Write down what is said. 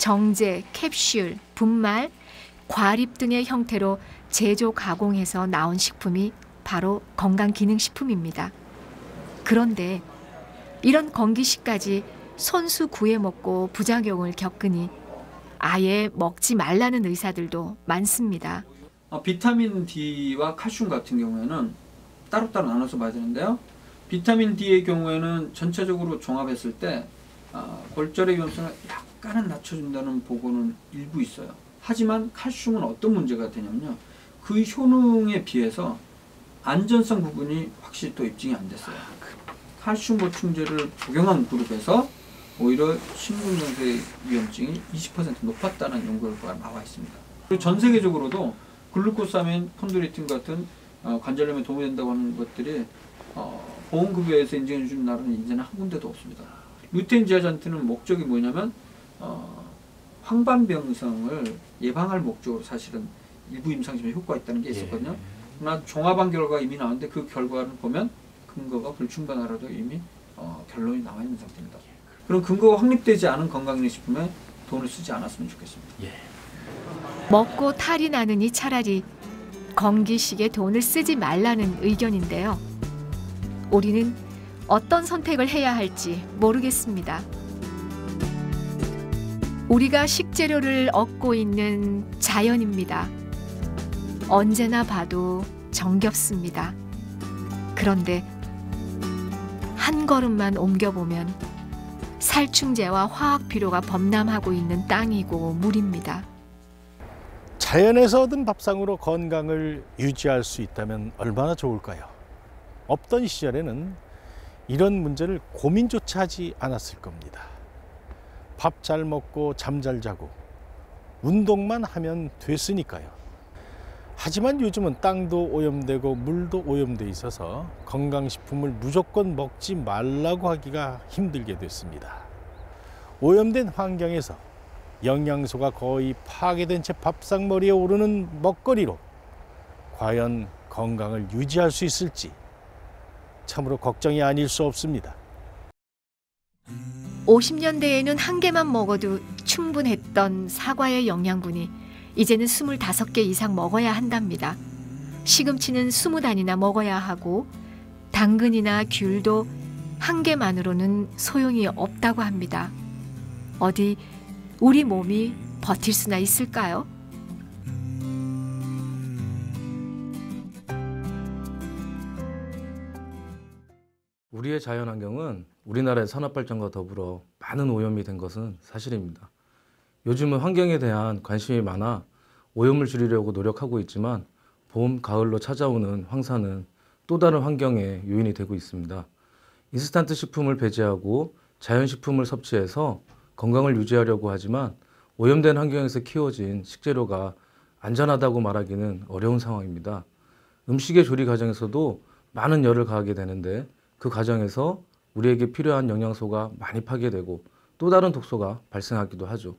정제, 캡슐, 분말, 과립 등의 형태로 제조 가공해서 나온 식품이 바로 건강기능식품입니다. 그런데 이런 건기식까지 손수 구해 먹고 부작용을 겪으니 아예 먹지 말라는 의사들도 많습니다. 비타민 D와 칼슘 같은 경우에는 따로따로 나눠서 봐야 되는데요. 비타민 D의 경우에는 전체적으로 종합했을 때 골절의 위험성을 약간은 낮춰준다는 보고는 일부 있어요. 하지만 칼슘은 어떤 문제가 되냐면요. 그 효능에 비해서 안전성 부분이 확실히 또 입증이 안 됐어요. 칼슘 보충제를 복용한 그룹에서 오히려 심근경색 위험증이 20% 높았다는 연구 결과가 나와 있습니다. 그리고 전 세계적으로도 글루코사민, 콘드로이틴 같은 관절염에 도움이 된다고 하는 것들이 보험급여에서 인정해 주는 나라는 이제는 한 군데도 없습니다. 루테인 지아잔틴은 목적이 뭐냐면 황반병성을 예방할 목적으로 사실은 일부 임상시험에 효과가 있다는 게 있었거든요. 그러나 종합한 결과가 이미 나왔는데 그 결과를 보면 근거가 불충분하라도 이미 결론이 나와 있는 상태입니다. 그럼 근거가 확립되지 않은 건강기능식품에 돈을 쓰지 않았으면 좋겠습니다. 먹고 탈이 나느니 차라리 건기식에 돈을 쓰지 말라는 의견인데요. 우리는 어떤 선택을 해야 할지 모르겠습니다. 우리가 식재료를 얻고 있는 자연입니다. 언제나 봐도 정겹습니다. 그런데 한 걸음만 옮겨보면 살충제와 화학비료가 범람하고 있는 땅이고 물입니다. 자연에서 얻은 밥상으로 건강을 유지할 수 있다면 얼마나 좋을까요? 없던 시절에는 이런 문제를 고민조차 하지 않았을 겁니다. 밥 잘 먹고 잠 잘 자고 운동만 하면 됐으니까요. 하지만 요즘은 땅도 오염되고 물도 오염돼 있어서 건강식품을 무조건 먹지 말라고 하기가 힘들게 됐습니다. 오염된 환경에서 영양소가 거의 파괴된 채 밥상머리에 오르는 먹거리로 과연 건강을 유지할 수 있을지 참으로 걱정이 아닐 수 없습니다. 50년대에는 한 개만 먹어도 충분했던 사과의 영양분이 이제는 25개 이상 먹어야 한답니다. 시금치는 20단이나 먹어야 하고 당근이나 귤도 한 개만으로는 소용이 없다고 합니다. 어디 우리 몸이 버틸 수나 있을까요? 우리의 자연환경은 우리나라의 산업발전과 더불어 많은 오염이 된 것은 사실입니다. 요즘은 환경에 대한 관심이 많아 오염을 줄이려고 노력하고 있지만 봄, 가을로 찾아오는 황사는 또 다른 환경의 요인이 되고 있습니다. 인스턴트 식품을 배제하고 자연식품을 섭취해서 건강을 유지하려고 하지만 오염된 환경에서 키워진 식재료가 안전하다고 말하기는 어려운 상황입니다. 음식의 조리 과정에서도 많은 열을 가하게 되는데 그 과정에서 우리에게 필요한 영양소가 많이 파괴되고 또 다른 독소가 발생하기도 하죠.